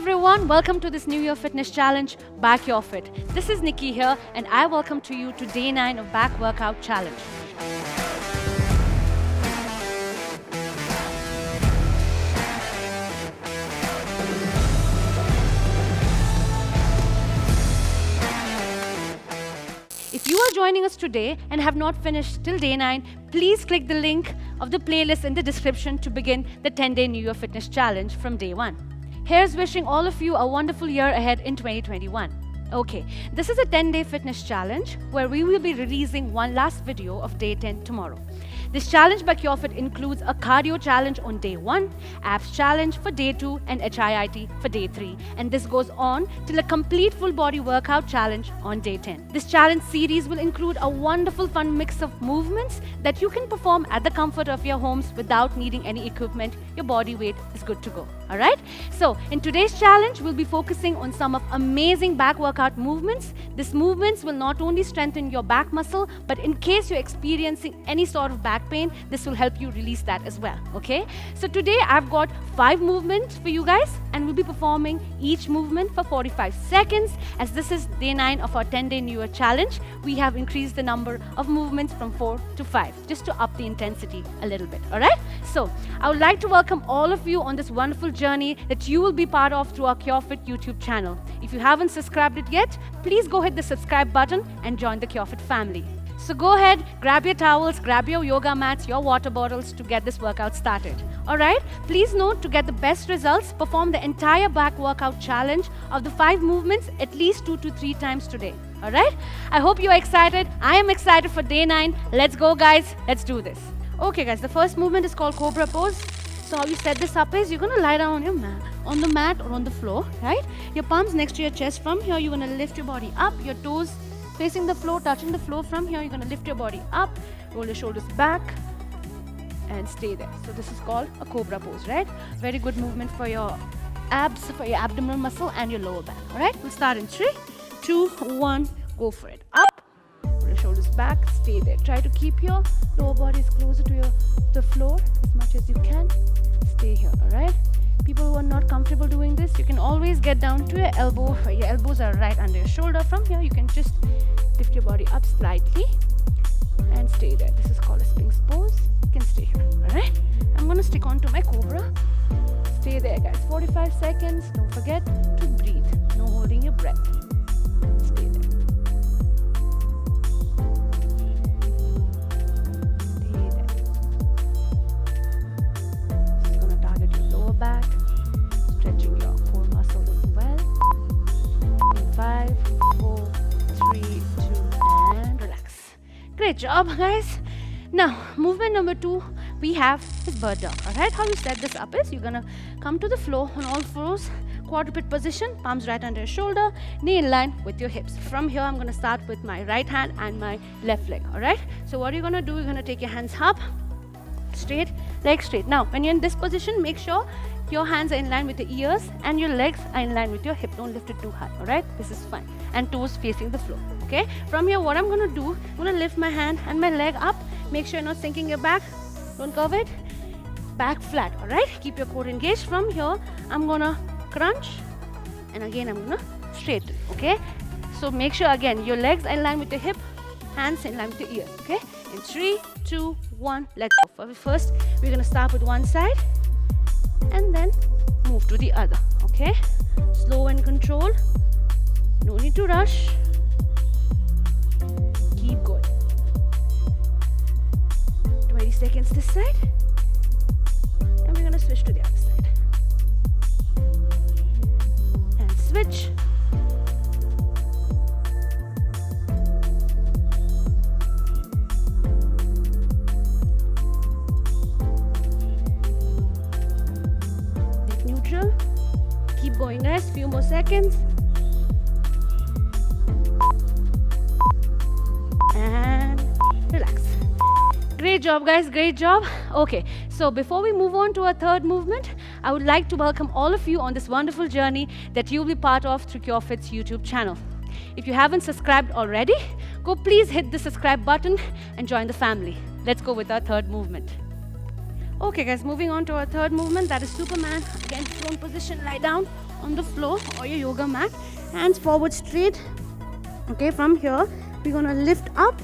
everyone, welcome to this New Year Fitness Challenge, Back Your Fit. This is Nikki here and I welcome to you to day 9 of Back Workout Challenge. If you are joining us today and have not finished till day 9, please click the link of the playlist in the description to begin the 10-day New Year Fitness Challenge from day 1. Here's wishing all of you a wonderful year ahead in 2021. Okay, this is a 10-day fitness challenge where we will be releasing one last video of day 10 tomorrow. This challenge by CureFit includes a cardio challenge on day 1, abs challenge for day 2 and HIIT for day 3. And this goes on till a complete full body workout challenge on day 10. This challenge series will include a wonderful fun mix of movements that you can perform at the comfort of your homes without needing any equipment. Your body weight is good to go. Alright? So, in today's challenge, we'll be focusing on some of amazing back workout movements. These movements will not only strengthen your back muscle, but in case you're experiencing any sort of back pain, this will help you release that as well. Okay? So today I've got 5 movements for you guys and we'll be performing each movement for 45 seconds. As this is day 9 of our 10-day New Year challenge, we have increased the number of movements from 4 to 5 just to up the intensity a little bit. Alright? So, I would like to welcome all of you on this wonderful journey that you will be part of through our CureFit YouTube channel. If you haven't subscribed it yet, please go hit the subscribe button and join the CureFit family. So go ahead, grab your towels, grab your yoga mats, your water bottles to get this workout started. Alright, please note to get the best results, perform the entire back workout challenge of the 5 movements at least 2 to 3 times today. Alright, I hope you are excited. I am excited for day 9. Let's go guys, let's do this. Okay guys, the first movement is called Cobra Pose. So how you set this up is you're going to lie down on your mat, on the mat or on the floor, right? Your palms next to your chest. From here, you're going to lift your body up, your toes facing the floor, touching the floor. From here, you're going to lift your body up, roll your shoulders back and stay there. So this is called a Cobra Pose, right? Very good movement for your abs, for your abdominal muscle and your lower back, all right? We'll start in 3, 2, 1, go for it. Up, roll your shoulders back, stay there. Try to keep your lower body as closer to the floor as much as you can. Stay here, all right? People who are not comfortable doing this, you can always get down to your elbow, where your elbows are right under your shoulder. From here, you can just lift your body up slightly and stay there. This is called a Sphinx pose. You can stay here, all right? I'm going to stick on to my Cobra. Stay there, guys. 45 seconds. Don't forget to breathe. No holding your breath. Stay there. Stay there. This is going to target your lower back, stretching your core muscle as well. 5, 4, 3, 2, and relax. Great job, guys. Now, movement number 2 we have is bird dog. Alright, how you set this up is you're gonna come to the floor on all fours, quadruped position, palms right under your shoulder, knee in line with your hips. From here, I'm gonna start with my right hand and my left leg. Alright, so what you're gonna do, you're gonna take your hands up, straight, leg straight. Now, when you're in this position, make sure your hands are in line with your ears and your legs are in line with your hip. Don't lift it too high, alright? This is fine. And toes facing the floor, okay? From here, what I'm going to do, I'm going to lift my hand and my leg up. Make sure you're not sinking your back. Don't curve it. Back flat, alright? Keep your core engaged. From here, I'm going to crunch. And again, I'm going to straighten, okay? So make sure, again, your legs are in line with your hip. Hands in line with your ears, okay? In 3, 2, 1, let's go. First, we're going to start with one side. And then move to the other, okay? Slow and controlled. No need to rush. Keep going. 20 seconds this side. And we're going to switch to the other side. And switch. Keep going, guys. Few more seconds. And relax. Great job, guys. Great job. Okay, so before we move on to our third movement, I would like to welcome all of you on this wonderful journey that you'll be part of through CureFit's YouTube channel. If you haven't subscribed already, go please hit the subscribe button and join the family. Let's go with our third movement. Okay guys, moving on to our third movement, that is Superman. Again, prone position, lie down on the floor or your yoga mat. Hands forward straight. Okay, from here, we're gonna lift up.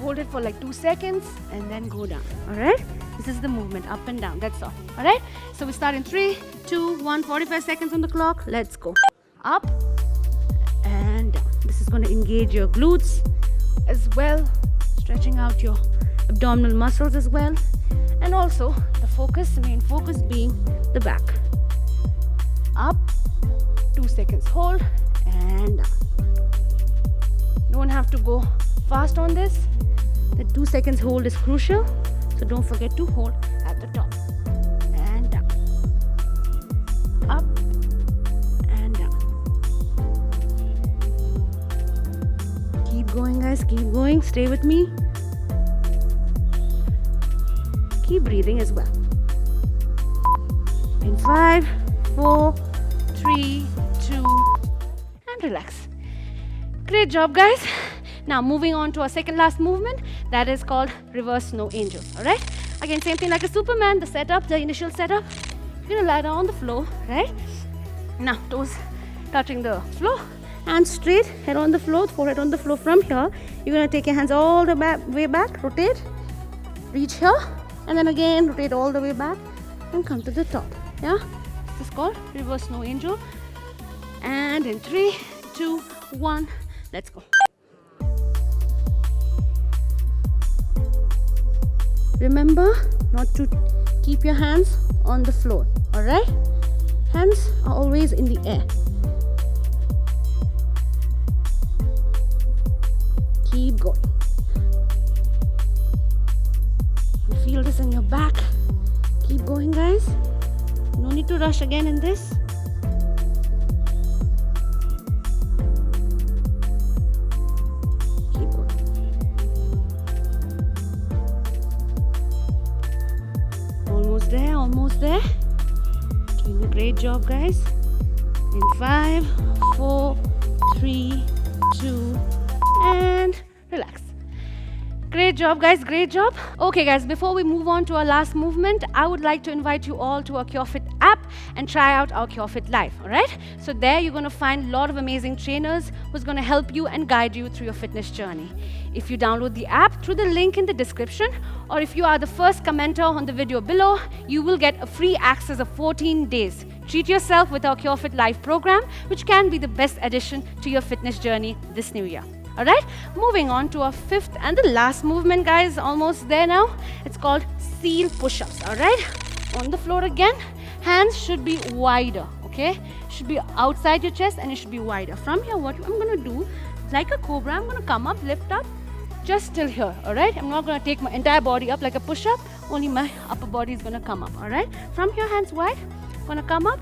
Hold it for like 2 seconds and then go down. Alright? This is the movement, up and down. That's all. Alright? So we start in 3, 2, 1, 45 seconds on the clock. Let's go. Up and down. This is going to engage your glutes as well, stretching out your abdominal muscles as well. And also the main focus being the back. Up, 2 seconds hold and down. Don't have to go fast on this. The 2 seconds hold is crucial, so don't forget to hold at the top and down, up and down. Keep going, guys, keep going. Stay with me. Keep breathing as well. In 5, 4, 3, 2, and relax. Great job, guys. Now moving on to our second last movement, that is called reverse snow angels. Alright? Again, same thing like a Superman, the setup, the initial setup. You're gonna lie down on the floor, right? Now toes touching the floor, hands straight, head on the floor, forehead on the floor. From here, you're gonna take your hands all the way back, rotate, reach here, and then again rotate all the way back and come to the top. Yeah? This is called reverse snow angel. And in 3, 2, 1, let's go. Remember not to keep your hands on the floor, alright? Hands are always in the air. Keep going. You feel this in your back. Keep going, guys. No need to rush again in this. Almost there. Doing a great job, guys. In 5, 4, 3, 2, and relax. Great job, guys, great job. Okay, guys, before we move on to our last movement, I would like to invite you all to our CureFit app and try out our CureFit Live, all right? So there you're going to find a lot of amazing trainers who's going to help you and guide you through your fitness journey. If you download the app through the link in the description, or if you are the first commenter on the video below, you will get a free access of 14 days. Treat yourself with our CureFit Live program, which can be the best addition to your fitness journey this new year. Alright, moving on to our fifth and the last movement, guys, almost there now. It's called seal push-ups, alright? On the floor again, hands should be wider, okay? Should be outside your chest and it should be wider. From here, what I'm gonna do, like a cobra, I'm gonna come up, lift up, just till here, alright? I'm not gonna take my entire body up like a push-up, only my upper body is gonna come up, alright? From here, hands wide, gonna come up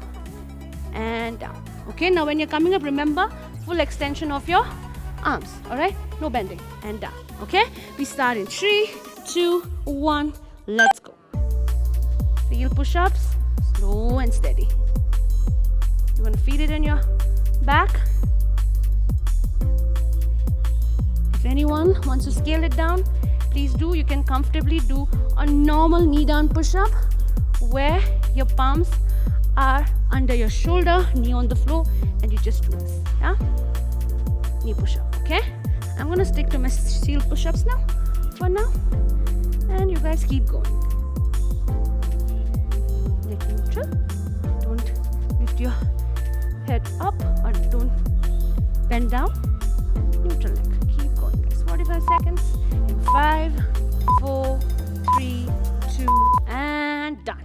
and down. Okay, now when you're coming up, remember, full extension of your arms, alright? No bending and down, okay? We start in 3, 2, 1, let's go. Seal push-ups, slow and steady. You're gonna feel it in your back. If anyone wants to scale it down, please do. You can comfortably do a normal knee down push-up where your palms are under your shoulder, knee on the floor, and you just do this, yeah? Knee push-up, okay? I'm gonna stick to my seal push-ups now, for now, and you guys keep going. Get neutral. Don't lift your head up or don't bend down. Neutral leg. Keep going, guys. 45 seconds. In 5, 4, 3, 2, and done.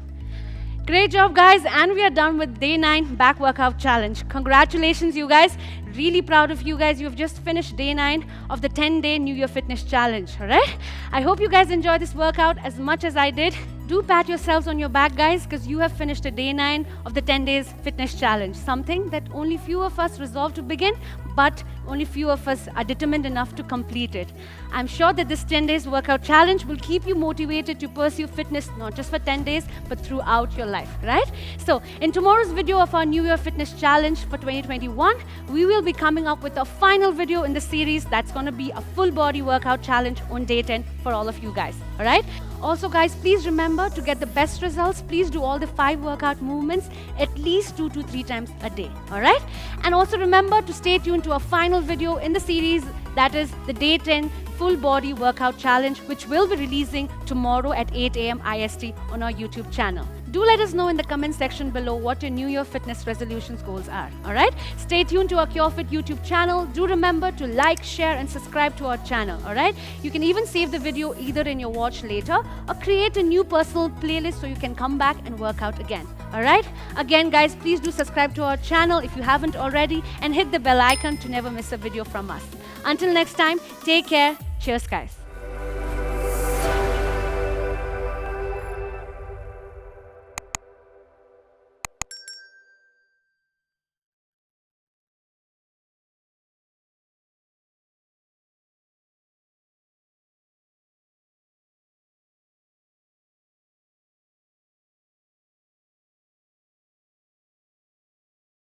Great job, guys, and we are done with day 9 back workout challenge. Congratulations, you guys. Really proud of you guys. You have just finished day 9 of the 10-day New Year Fitness Challenge, all right? I hope you guys enjoyed this workout as much as I did. Do pat yourselves on your back, guys, because you have finished a day 9 of the 10 days fitness challenge, something that only few of us resolved to begin, but only few of us are determined enough to complete it. I'm sure that this 10 days workout challenge will keep you motivated to pursue fitness not just for 10 days but throughout your life, right? So in tomorrow's video of our New Year Fitness Challenge for 2021, we will be coming up with a final video in the series that's going to be a full body workout challenge on day 10 for all of you guys, all right? Also guys, please remember to get the best results, please do all the 5 workout movements at least 2 to 3 times a day, all right? And also remember to stay tuned to our final video in the series, that is the day 10 full body workout challenge, which we'll be releasing tomorrow at 8 a.m. IST on our YouTube channel. Do let us know in the comment section below what your New Year fitness resolutions goals are, all right? Stay tuned to our CureFit YouTube channel. Do remember to like, share and subscribe to our channel, all right? You can even save the video either in your watch later or create a new personal playlist so you can come back and work out again, all right? Again, guys, please do subscribe to our channel if you haven't already and hit the bell icon to never miss a video from us. Until next time, take care. Cheers, guys.